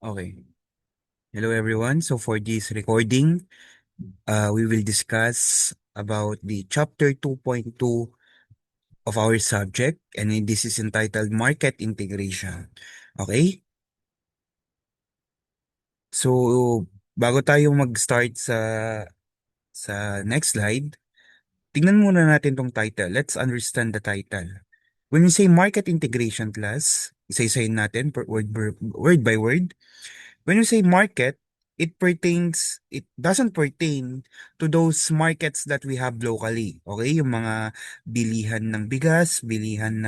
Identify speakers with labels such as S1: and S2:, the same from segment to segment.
S1: Okay. Hello, everyone. So for this recording, we will discuss about the chapter 2.2 of our subject, and this is entitled Market Integration. Okay? So, bago tayo mag-start sa next slide, tingnan muna natin tong title. Let's understand the title. When we say market integration class, isa-isahin natin word by word. When you say market, it doesn't pertain to those markets that we have locally. Okay? Yung mga bilihan ng bigas, bilihan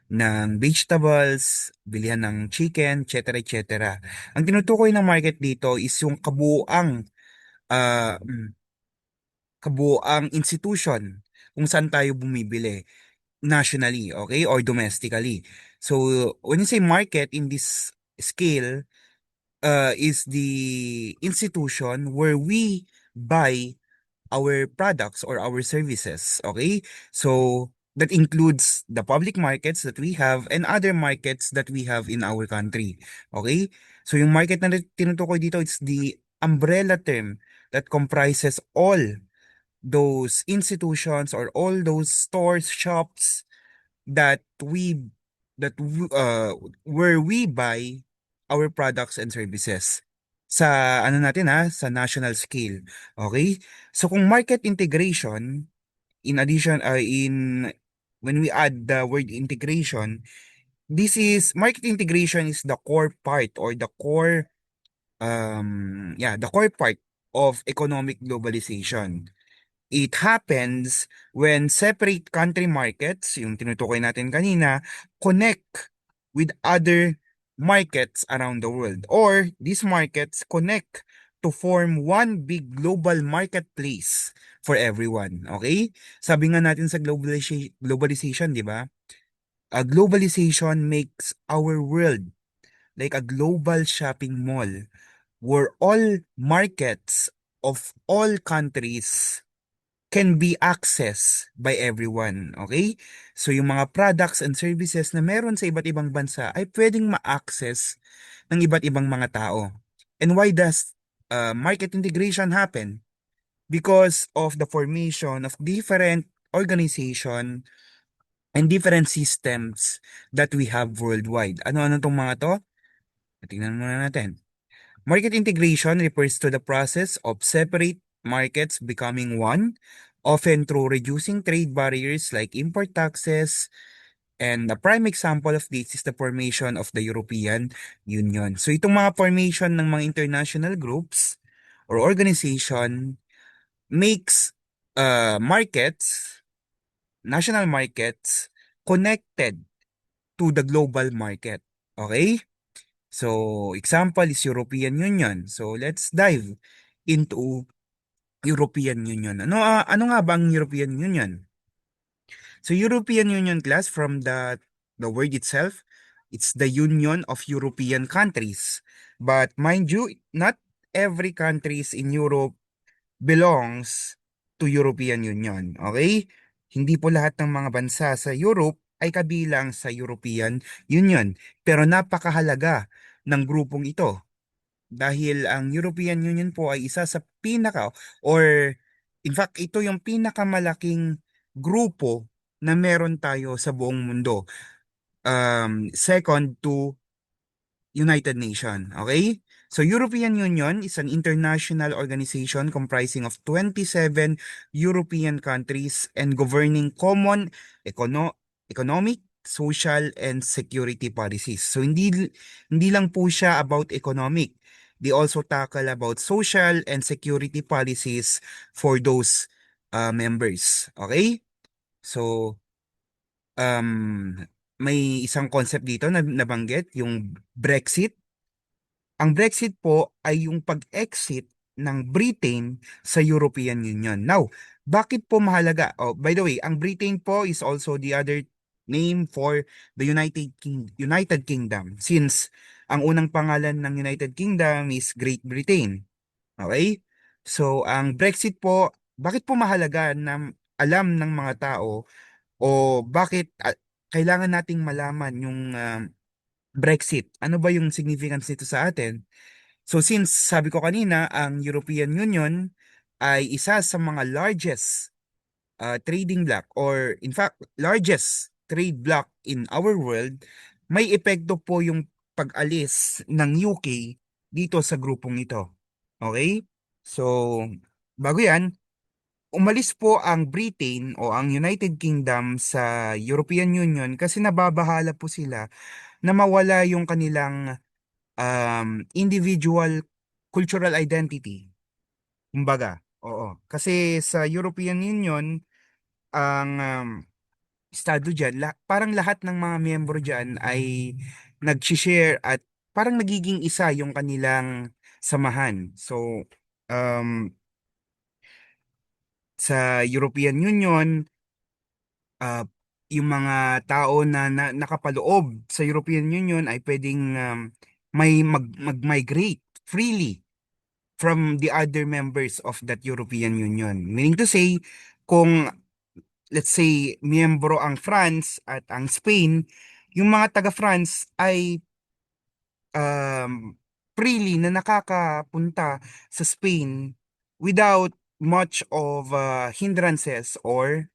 S1: ng vegetables, bilihan ng chicken, etc. etc. Ang tinutukoy ng market dito is yung kabuuang institution kung saan tayo bumibili nationally, okay, or domestically. So, when you say market in this scale, is the institution where we buy our products or our services. Okay? So that includes the public markets that we have and other markets that we have in our country. Okay? So yung market na tinutukoy dito, it's the umbrella term that comprises all those institutions or all those stores, shops that where we buy our products and services sa ano natin sa national scale. Okay? So kung market integration, in addition in when we add the word integration, this is market integration is the core part or the core part of economic globalization. It happens when separate country markets, yung tinutukoy natin kanina, connect with other markets around the world. Or these markets connect to form one big global marketplace for everyone. Okay? Sabi nga natin sa globalization, di ba? A globalization makes our world like a global shopping mall where all markets of all countries can be accessed by everyone. Okay? So yung mga products and services na meron sa iba't ibang bansa ay pwedeng ma-access ng iba't ibang mga tao. And why does market integration happen? Because of the formation of different organization and different systems that we have worldwide. Ano-ano tong mga to? Tingnan muna natin. Market integration refers to the process of separate markets becoming one, often through reducing trade barriers like import taxes. And a prime example of this is the formation of the European Union. So itong mga formation ng mga international groups or organization makes national markets, connected to the global market. Okay? So, example is European Union. So, let's dive into European Union. Ano nga ba ang European Union? So, European Union class from the word itself, it's the union of European countries. But mind you, not every countries in Europe belongs to European Union. Okay? Hindi po lahat ng mga bansa sa Europe ay kabilang sa European Union. Pero napakahalaga ng grupong ito dahil ang European Union po ay isa sa or in fact ito yung pinakamalaking grupo na meron tayo sa buong mundo. Second to United Nation. Okay? So European Union is an international organization comprising of 27 European countries and governing common economic, social, and security policies. So hindi lang po siya about economic. They also tackle about social and security policies for those members. Okay? So um, may isang concept dito na nabanggit, yung Brexit. Ang Brexit po ay yung pag-exit ng Britain sa European Union. Now, bakit po mahalaga? Oh, by the way, ang Britain po is also the other name for the United Kingdom since ang unang pangalan ng United Kingdom is Great Britain. Okay? So, ang Brexit po, bakit po mahalaga na alam ng mga tao o bakit kailangan nating malaman yung Brexit. Ano ba yung significance nito sa atin? So since sabi ko kanina, ang European Union ay isa sa mga largest trading bloc, or in fact, largest trade bloc in our world, may epekto po yung pag-alis ng UK dito sa grupong ito. Okay? So, bago yan, umalis po ang Britain o ang United Kingdom sa European Union kasi nababahala po sila na mawala yung kanilang individual cultural identity. Kumbaga, oo. Kasi sa European Union, ang estado dyan, parang lahat ng mga miyembro dyan ay nag-share at parang nagiging isa yung kanilang samahan. So, um, sa European Union, ah, yung mga tao na nakapaloob sa European Union ay pwedeng mag-migrate freely from the other members of that European Union. Meaning to say, kung let's say miyembro ang France at ang Spain, yung mga taga-France ay freely na nakakapunta sa Spain without much of hindrances or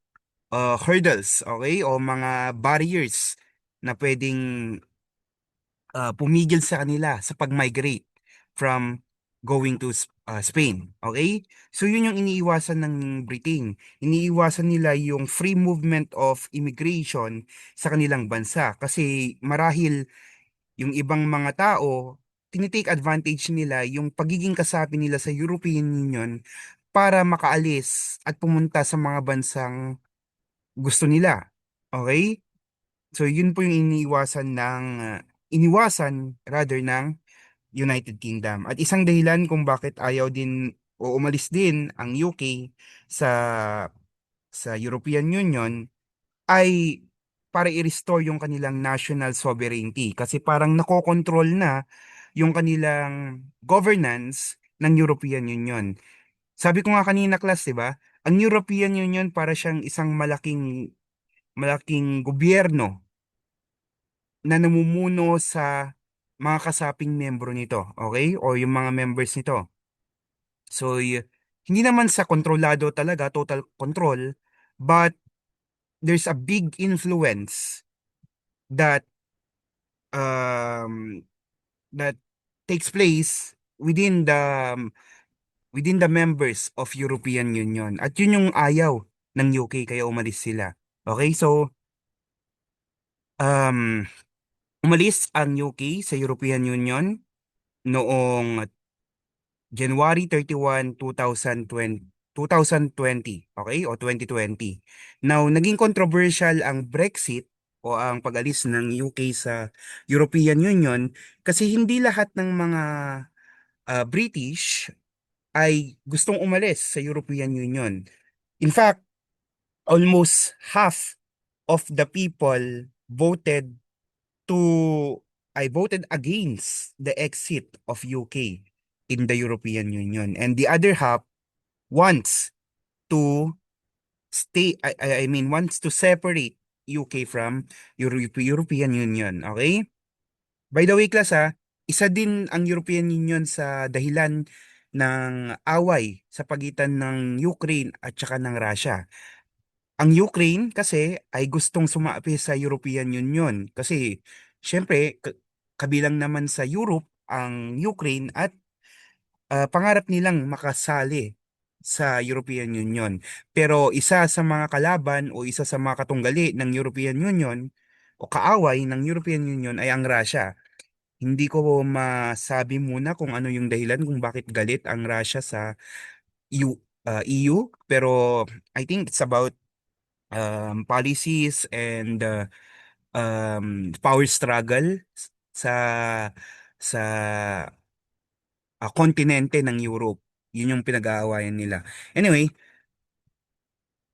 S1: hurdles, okay? O mga barriers na pwedeng pumigil sa kanila sa pag-migrate from going to Spain. Okay? So yun yung iniiwasan ng Britain. Iniiwasan nila yung free movement of immigration sa kanilang bansa kasi marahil yung ibang mga tao tinitake advantage nila yung pagiging kasapi nila sa European Union para makaalis at pumunta sa mga bansang gusto nila. Okay? So yun po yung iniwasan rather ng United Kingdom. At isang dahilan kung bakit ayaw din o umalis din ang UK sa European Union ay para i-restore yung kanilang national sovereignty kasi parang nakokontrol na yung kanilang governance ng European Union. Sabi ko nga kanina, class, 'di ba? Ang European Union para siyang isang malaking malaking gobyerno na namumuno sa mga kasaping membro nito, okay? O yung mga members nito. So, hindi naman sa kontrolado talaga, total control, but there's a big influence that um that takes place within the members of European Union. At yun yung ayaw ng UK kaya umalis sila. Okay? So, um umalis ang UK sa European Union noong January 31, 2020, okay? O 2020. Now, naging controversial ang Brexit o ang pag-alis ng UK sa European Union kasi hindi lahat ng mga British ay gustong umalis sa European Union. In fact, almost half of the people to voted against the exit of UK in the European Union, and the other half wants to wants to separate UK from European Union. Okay? By the way, class, isa din ang European Union sa dahilan ng away sa pagitan ng Ukraine at saka ng Russia. Ang Ukraine kasi ay gustong sumapi sa European Union kasi syempre kabilang naman sa Europe ang Ukraine at pangarap nilang makasali sa European Union. Pero isa sa mga kalaban o isa sa mga katunggali ng European Union o kaaway ng European Union ay ang Russia. Hindi ko masabi muna kung ano yung dahilan kung bakit galit ang Russia sa EU, pero I think it's about policies and power struggle sa sa kontinente ng Europe. Yun yung pinag-aawayan nila. Anyway,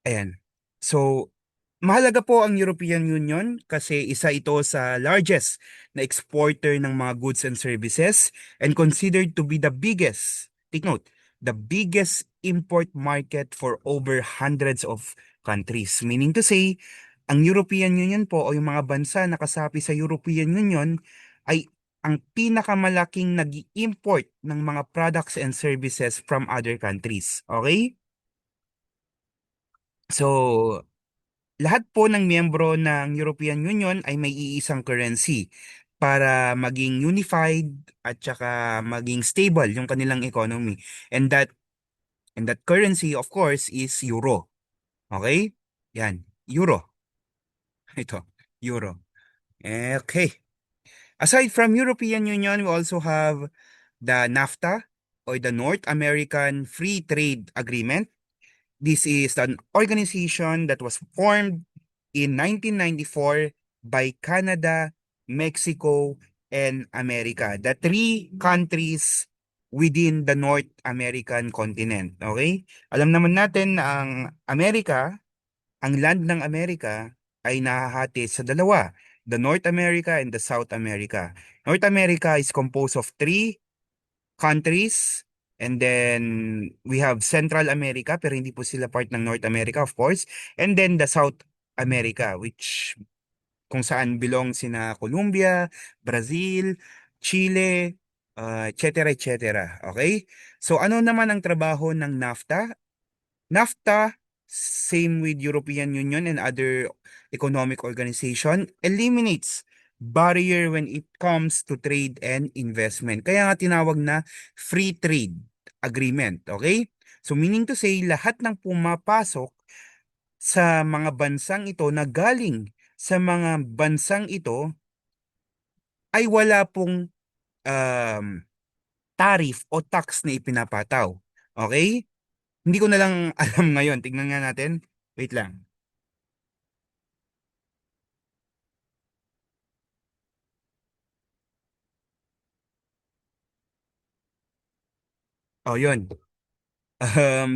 S1: ayan. So, mahalaga po ang European Union kasi isa ito sa largest na exporter ng mga goods and services and considered to be the biggest, take note, the biggest import market for over hundreds of countries. Meaning to say, ang European Union po o yung mga bansa na kasapi sa European Union ay ang pinakamalaking nag-import ng mga products and services from other countries. Okay? So, lahat po ng miyembro ng European Union ay may iisang currency para maging unified at saka maging stable yung kanilang economy. And that currency of course is euro. Okay? Yan, euro. Ito, euro. Okay. Aside from European Union, we also have the NAFTA or the North American Free Trade Agreement. This is an organization that was formed in 1994 by Canada, Mexico, and America. The three countries within the North American continent. Okay? Alam naman natin na ang land ng Amerika ay nahahati sa dalawa, the North America and the South America. North America is composed of three countries. And then we have Central America, pero hindi po sila part ng North America, of course. And then the South America, which kung saan belong sina Colombia, Brazil, Chile, et cetera, et cetera. Okay? So ano naman ang trabaho ng NAFTA? NAFTA, same with European Union and other economic organization, eliminates barrier when it comes to trade and investment. Kaya nga tinawag na free trade agreement. Okay? So meaning to say, lahat ng pumapasok sa mga bansang ito na galing sa mga bansang ito ay wala pong um, tariff o tax na ipinapataw. Okay? Hindi ko na lang alam ngayon. Tignan nga natin. Wait lang. Oh, yun.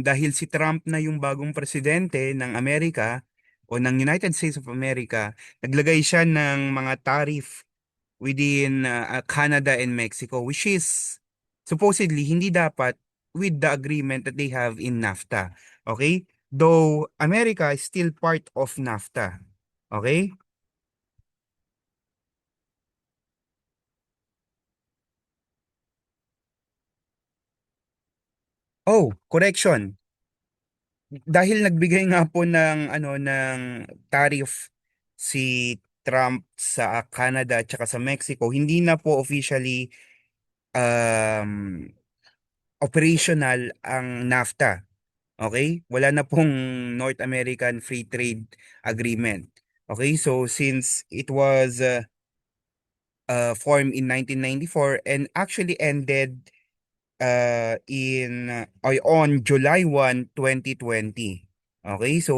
S1: Dahil si Trump na yung bagong presidente ng Amerika o ng United States of America, naglagay siya ng mga tariff within Canada and Mexico, which is supposedly hindi dapat with the agreement that they have in NAFTA. Okay? Though America is still part of NAFTA. Okay? Oh, correction. Dahil nagbigay nga po ng tariff si Trump sa Canada at saka sa Mexico, hindi na po officially um, operational ang NAFTA. Okay? Wala na pong North American Free Trade Agreement. Okay? So since it was formed in 1994 and actually ended on July 1, 2020. Okay, so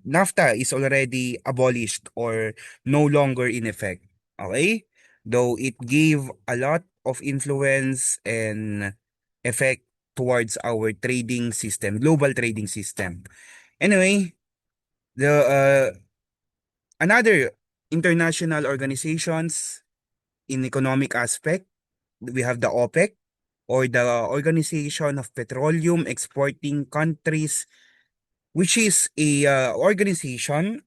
S1: NAFTA is already abolished or no longer in effect. Okay, though it gave a lot of influence and effect towards our trading system, global trading system. Anyway, the another international organizations in economic aspect, we have the OPEC, or the Organization of Petroleum Exporting Countries, which is a organizational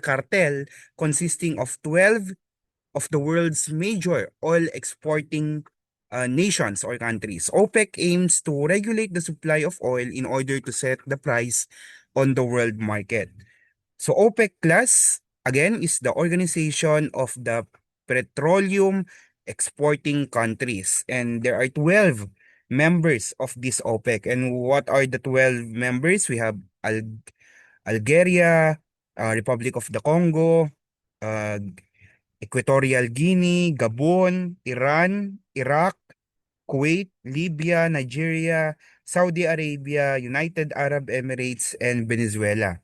S1: cartel consisting of 12 of the world's major oil exporting nations or countries. OPEC aims to regulate the supply of oil in order to set the price on the world market. So OPEC Plus, again, is the organization of the petroleum exporting countries. And there are 12 members of this OPEC. And what are the 12 members? We have Algeria, Republic of the Congo, uh, Equatorial Guinea, Gabon, Iran, Iraq, Kuwait, Libya, Nigeria, Saudi Arabia, United Arab Emirates, and Venezuela.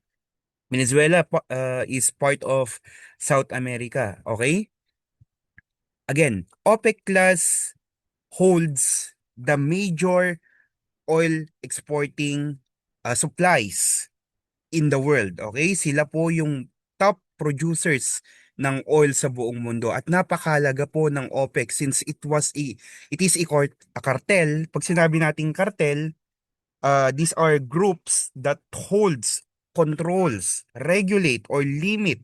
S1: Venezuela is part of South America. Okay? Again, OPEC Plus holds the major oil exporting supplies in the world. Okay? Sila po yung top producers ng oil sa buong mundo at napakalaga po ng OPEC since it is a cartel. Pag sinabi nating cartel, these are groups that holds, controls, regulate, or limit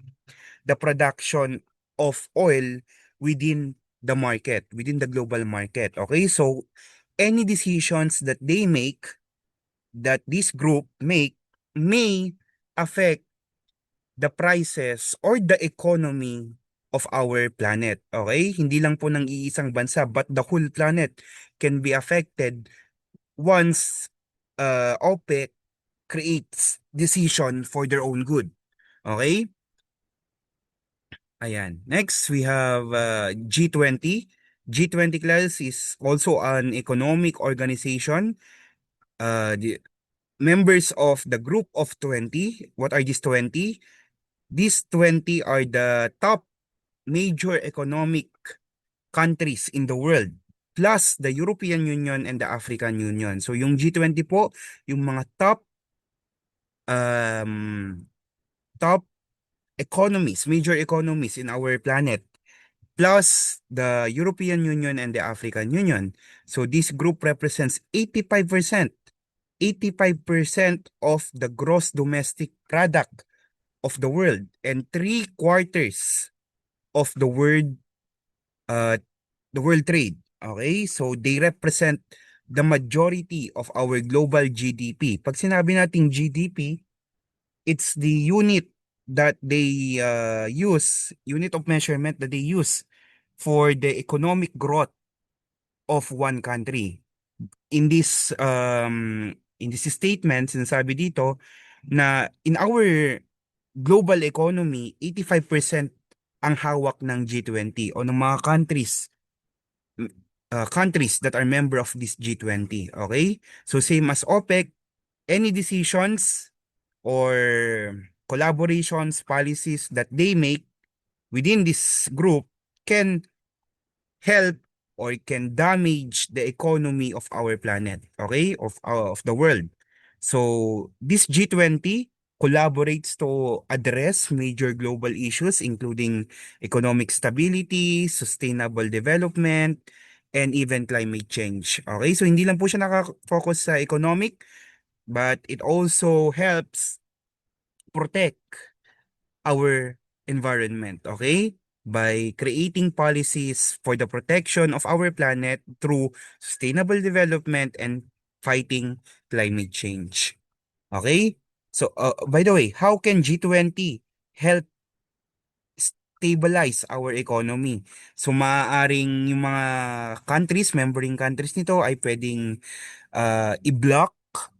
S1: the production of oil within the market, within the global market. Okay, so any decisions that they make, that this group make, may affect the prices or the economy of our planet. Okay? Hindi lang po ng iisang bansa, but the whole planet can be affected once OPEC creates decision for their own good. Okay? Ayan. Next, we have G20. G20 class is also an economic organization. The members of the group of 20. What are these 20? These 20 are the top major economic countries in the world, plus the European Union and the African Union. So yung G20 po, yung mga um, top economies, major economies in our planet, plus the European Union and the African Union. So this group represents 85% of the gross domestic product of the world, and three-quarters of uh, the world trade. Okay? So they represent the majority of our global GDP. Pag sinabi nating GDP, it's the unit that they unit of measurement that they use for the economic growth of one country. In this statement, sinasabi dito na in our global economy, 85% ang hawak ng G20 o ng mga countries that are member of this G20. Okay? So same as OPEC, any decisions or collaborations, policies that they make within this group can help or can damage the economy of our planet, okay? Of the world. So this G20 collaborates to address major global issues including economic stability, sustainable development, and even climate change. Okay? So hindi lang po siya nakafocus sa economic, but it also helps protect our environment, okay? By creating policies for the protection of our planet through sustainable development and fighting climate change. Okay? So, by the way, how can G20 help stabilize our economy? So, maaaring yung mga member countries nito ay pwedeng i-block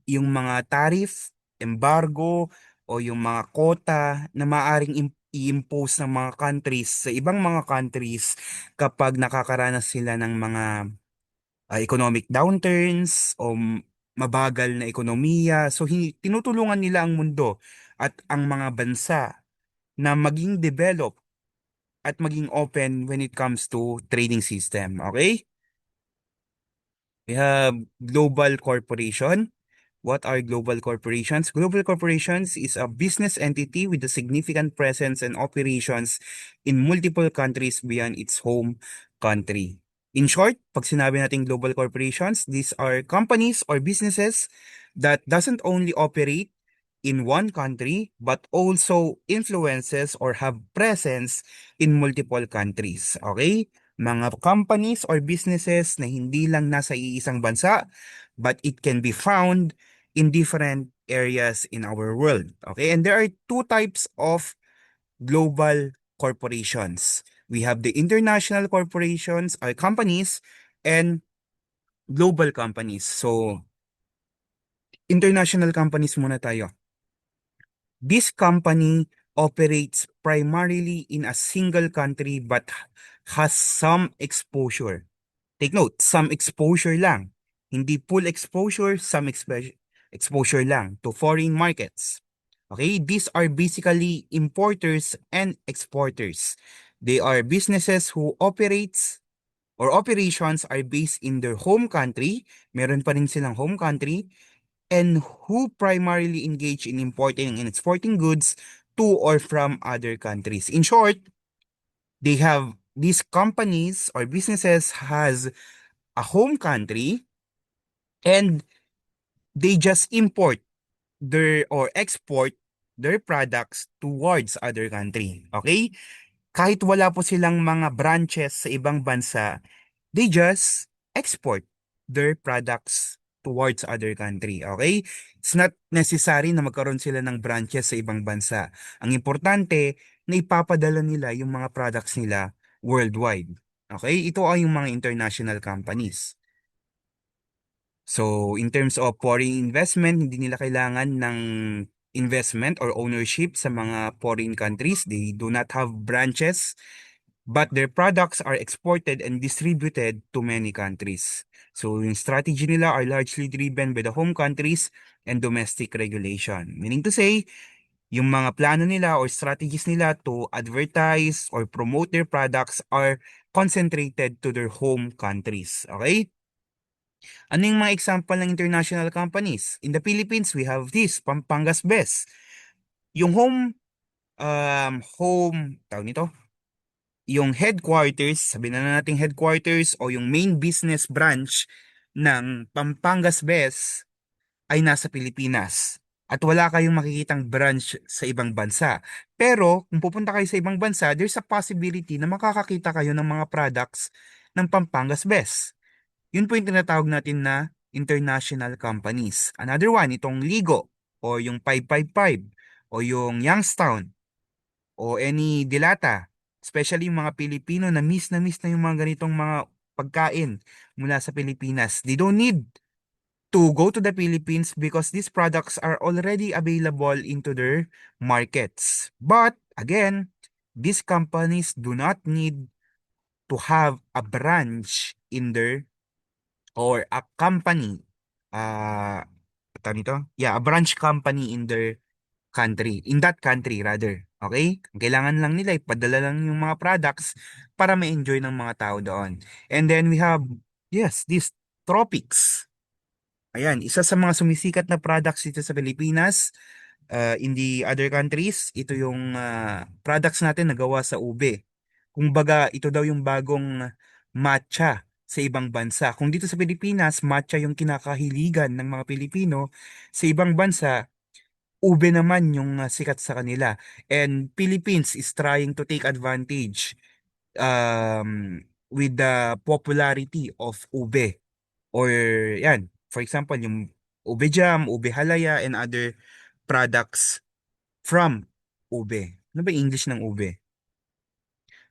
S1: yung mga tariff, embargo, o yung mga quota na maaaring i-impose ng mga countries sa ibang mga countries kapag nakakaranas sila ng mga economic downturns o mabagal na ekonomiya. So, tinutulungan nila ang mundo at ang mga bansa na maging develop at maging open when it comes to trading system. Okay? We have global corporation. What are global corporations? Global corporations is a business entity with a significant presence and operations in multiple countries beyond its home country. In short, pag sinabi natin global corporations, these are companies or businesses that doesn't only operate in one country but also influences or have presence in multiple countries. Okay? Mga companies or businesses na hindi lang nasa iisang bansa but it can be found in different areas in our world. Okay? And there are two types of global corporations. We have the international corporations or companies and global companies. So, international companies muna tayo. This company operates primarily in a single country but has some exposure. Take note, some exposure lang. Hindi full exposure, some exposure lang to foreign markets. Okay, these are basically importers and exporters. They are businesses who operates or operations are based in their home country. Meron pa rin silang home country and who primarily engage in importing and exporting goods to or from other countries. In short, they have these companies or businesses has a home country and they just import their or export their products towards other country. Okay? kahit wala po silang mga branches sa ibang bansa, they just export their products towards other country. Okay? It's not necessary na magkaroon sila ng branches sa ibang bansa. Ang importante, na ipapadala nila yung mga products nila worldwide. Okay? Ito ay yung mga international companies. So, in terms of foreign investment, hindi nila kailangan ng investment or ownership sa mga foreign countries. They do not have branches, but their products are exported and distributed to many countries. So, yung strategy nila are largely driven by the home countries and domestic regulation. Meaning to say, yung mga plano nila or strategies nila to advertise or promote their products are concentrated to their home countries. Okay? Ano yung mga example ng international companies? In the Philippines, we have this, Pampangas Best. Yung tawag nito, yung headquarters, sabihin na natin headquarters o yung main business branch ng Pampangas Best ay nasa Pilipinas. At wala kayong makikitang branch sa ibang bansa. Pero kung pupunta kayo sa ibang bansa, there's a possibility na makakakita kayo ng mga products ng Pampangas Best. Yun po yung tinatawag natin na international companies. Another one, itong Ligo o yung 555 o yung Youngstown o any Dilata. Especially yung mga Pilipino na miss na yung mga ganitong mga pagkain mula sa Pilipinas. They don't need to go to the Philippines because these products are already available into their markets. But again, these companies do not need to have a branch in their or a company, uh, tawag nito? Yeah, a branch company in their country, in that country rather. Okay? Ang kailangan lang nila, ipadala lang yung mga products para ma-enjoy ng mga tao doon. And then we have, yes, this Tropics. Ayan, isa sa mga sumisikat na products dito sa Pilipinas, in the other countries, ito yung products natin na gawa sa ube. Kung baga, ito daw yung bagong matcha sa ibang bansa. Kung dito sa Pilipinas, matcha yung kinakahiligan ng mga Pilipino, sa ibang bansa, ube naman yung sikat sa kanila. And Philippines is trying to take advantage with the popularity of ube. Or yan, for example, yung ube jam, ube halaya, and other products from ube. Ano ba yung English ng ube?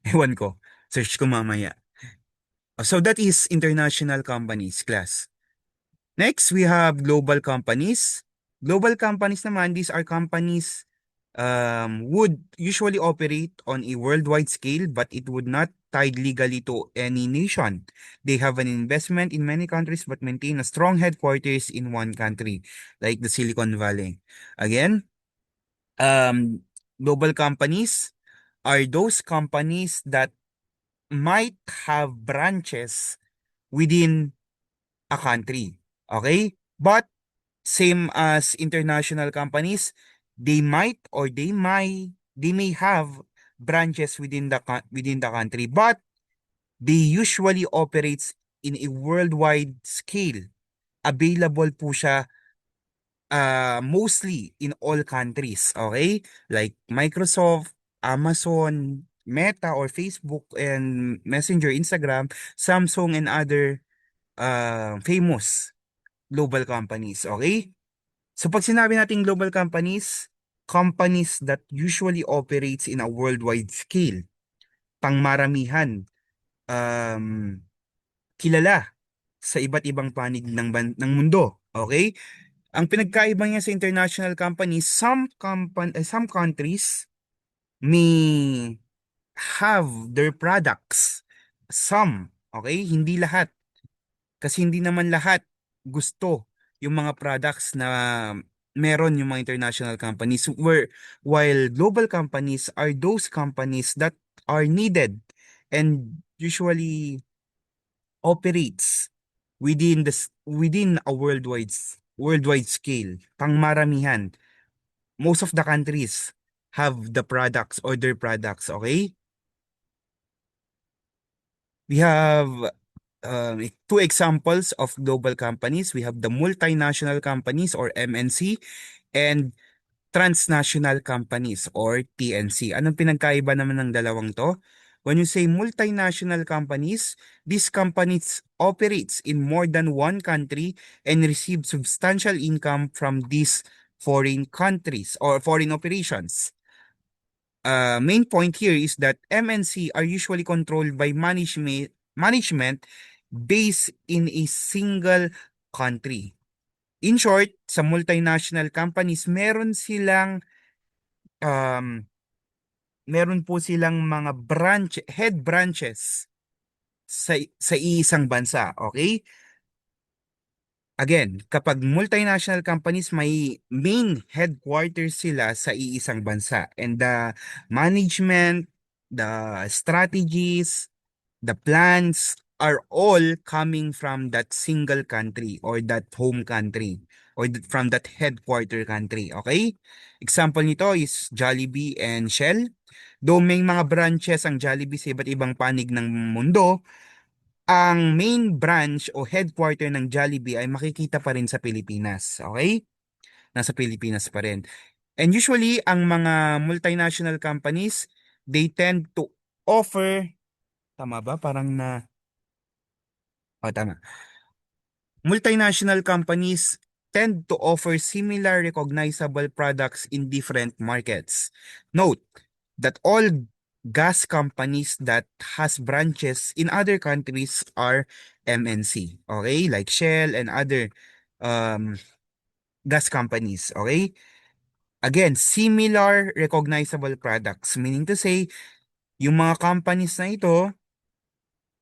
S1: Ewan ko. Search ko mamaya. So that is international companies class. Next, we have global companies. Global companies naman, these are companies would usually operate on a worldwide scale, but it would not tied legally to any nation. They have an investment in many countries, but maintain a strong headquarters in one country, like the Silicon Valley. Again, global companies are those companies that might have branches within a country. Okay? But same as international companies, they may have branches within the country, but they usually operates in a worldwide scale. Available po siya mostly in all countries, okay? Like Microsoft, Amazon, Meta or Facebook and Messenger, Instagram, Samsung and other famous global companies, okay? So pag sinabi natin global companies, companies that usually operates in a worldwide scale, pangmaramihan, um, kilala sa iba't ibang panig ng mundo. Okay? Ang pinagkaiba niya sa international companies, some countries may have their products. Some, okay? Hindi lahat. Kasi hindi naman lahat gusto yung mga products na meron yung mga international companies while global companies are those companies that are needed and usually operates within a worldwide scale. Pangmaramihan, most of the countries have the products or their products, okay? We have two examples of global companies. We have the multinational companies or MNC and transnational companies or TNC. Anong pinagkaiba naman ng dalawang to? When you say multinational companies, these companies operates in more than one country and receive substantial income from these foreign countries or foreign operations. Main point here is that MNC are usually controlled by management based in a single country. In short, sa multinational companies, um, meron po silang mga head branches sa iisang bansa, okay? Again, kapag multinational companies, may main headquarters sila sa iisang bansa. And the management, the strategies, the plans are all coming from that single country or that home country or from that headquarter country. Okay? Example nito is Jollibee and Shell. Though may mga branches ang Jollibee sa iba't ibang panig ng mundo, ang main branch o headquarter ng Jollibee ay makikita pa rin sa Pilipinas. Okay? Nasa Pilipinas pa rin. And usually, ang mga multinational companies, they tend to offer, tama ba? Parang na, tama. Multinational companies tend to offer similar recognizable products in different markets. Note that all gas companies that has branches in other countries are MNC. Okay? Like Shell and other um, gas companies. Okay? Again, similar recognizable products. Meaning to say, yung mga companies na ito,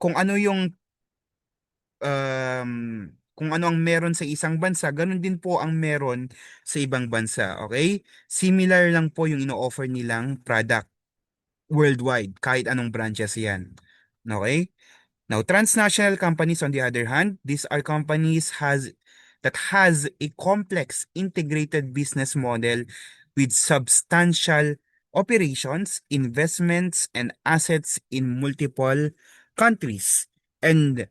S1: kung ano yung um, kung ano ang meron sa isang bansa, ganun din po ang meron sa ibang bansa. Okay? Similar lang po yung ino-offer nilang product worldwide, kahit anong branches yan. Okay? Now, transnational companies, on the other hand, these are companies that has a complex integrated business model with substantial operations, investments, and assets in multiple countries. And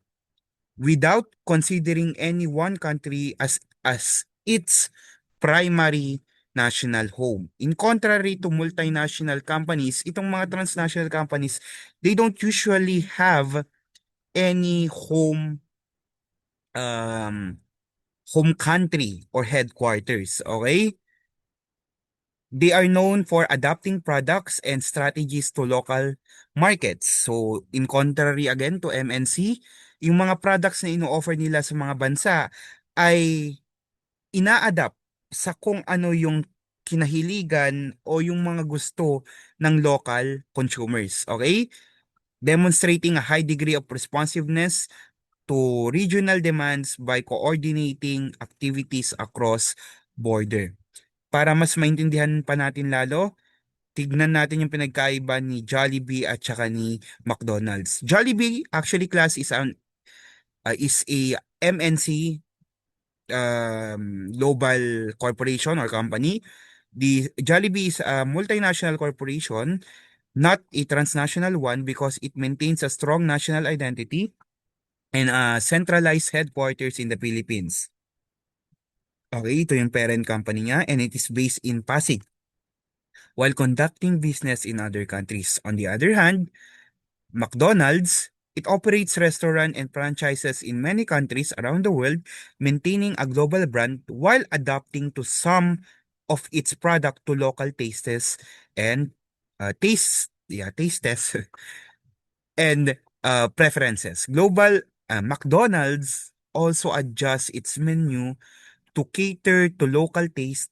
S1: without considering any one country as its primary national home. In contrary to multinational companies, itong mga transnational companies, they don't usually have any um home country or headquarters, okay? They are known for adapting products and strategies to local markets. So, in contrary again to MNC, yung mga products na ino-offer nila sa mga bansa ay ina-adapt sa kung ano yung kinahiligan o yung mga gusto ng local consumers. Okay? Demonstrating a high degree of responsiveness to regional demands by coordinating activities across border. Para mas maintindihan pa natin lalo, tignan natin yung pinagkaiba ni Jollibee at saka ni McDonald's. Jollibee actually class is a MNC, global corporation or company. The Jollibee is a multinational corporation, not a transnational one because it maintains a strong national identity and a centralized headquarters in the Philippines. Okay, ito yung parent company niya and it is based in Pasig while conducting business in other countries. On the other hand, McDonald's, it operates restaurant and franchises in many countries around the world, maintaining a global brand while adapting to some of its product to local tastes and tastes and preferences. Global McDonald's also adjusts its menu to cater to local tastes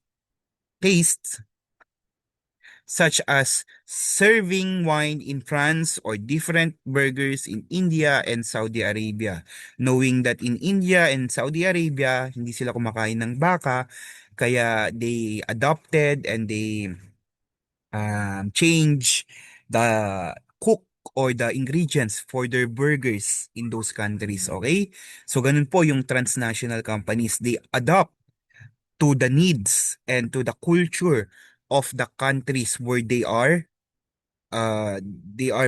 S1: such as serving wine in France or different burgers in India and Saudi Arabia. Knowing that in India and Saudi Arabia, hindi sila kumakain ng baka, kaya they adopted and they change the cook or the ingredients for their burgers in those countries. Okay? So, ganun po yung transnational companies. They adopt to the needs and to the culture of the countries where they are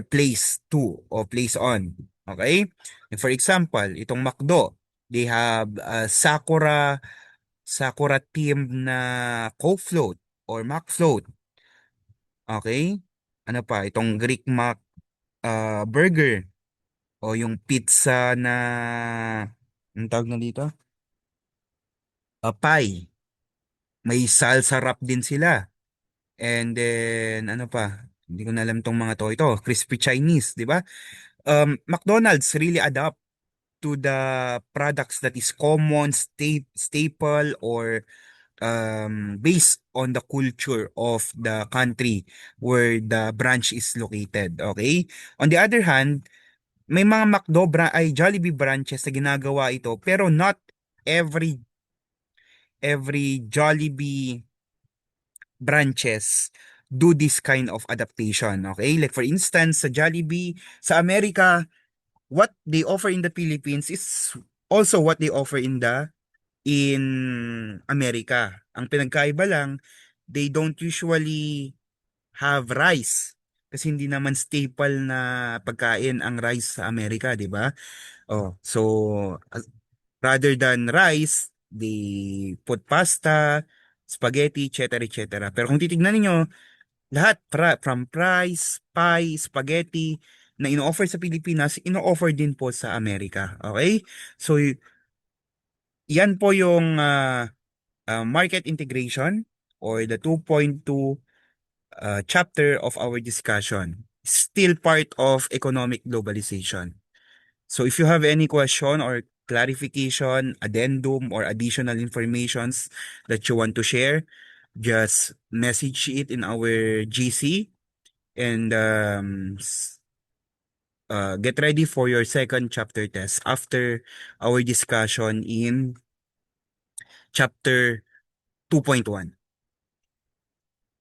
S1: placed to or placed on. Okay? And for example, itong McDo, they have Sakura team na Coke float or McFloat. Okay? Ano pa? Itong Greek Mac burger o yung pizza na ang tawag na dito? Pie. May salsa wrap din sila. And then ano pa? Hindi ko na alam tong mga to. Ito, crispy Chinese, di ba? McDonald's really adapt to the products that is common, staple, or based on the culture of the country where the branch is located. Okay? On the other hand, may mga ay Jollibee branches na ginagawa ito pero not every Jollibee branches do this kind of adaptation. Okay? Like for instance, sa Jollibee, sa Amerika, what they offer in the Philippines is also what they offer in Amerika. Ang pinagkaiba lang, they don't usually have rice. Kasi hindi naman staple na pagkain ang rice sa Amerika, di ba? Oh, so rather than rice, they put pasta, spaghetti, etc., etc. Pero kung titignan niyo, lahat from fries, pie, spaghetti na ino-offer sa Pilipinas, ino-offer din po sa Amerika. Okay? So yan po yung market integration or the 2.2 chapter of our discussion. Still part of economic globalization. So if you have any question or clarification, addendum, or additional informations that you want to share, just message it in our GC and get ready for your second chapter test after our discussion in chapter 2.1.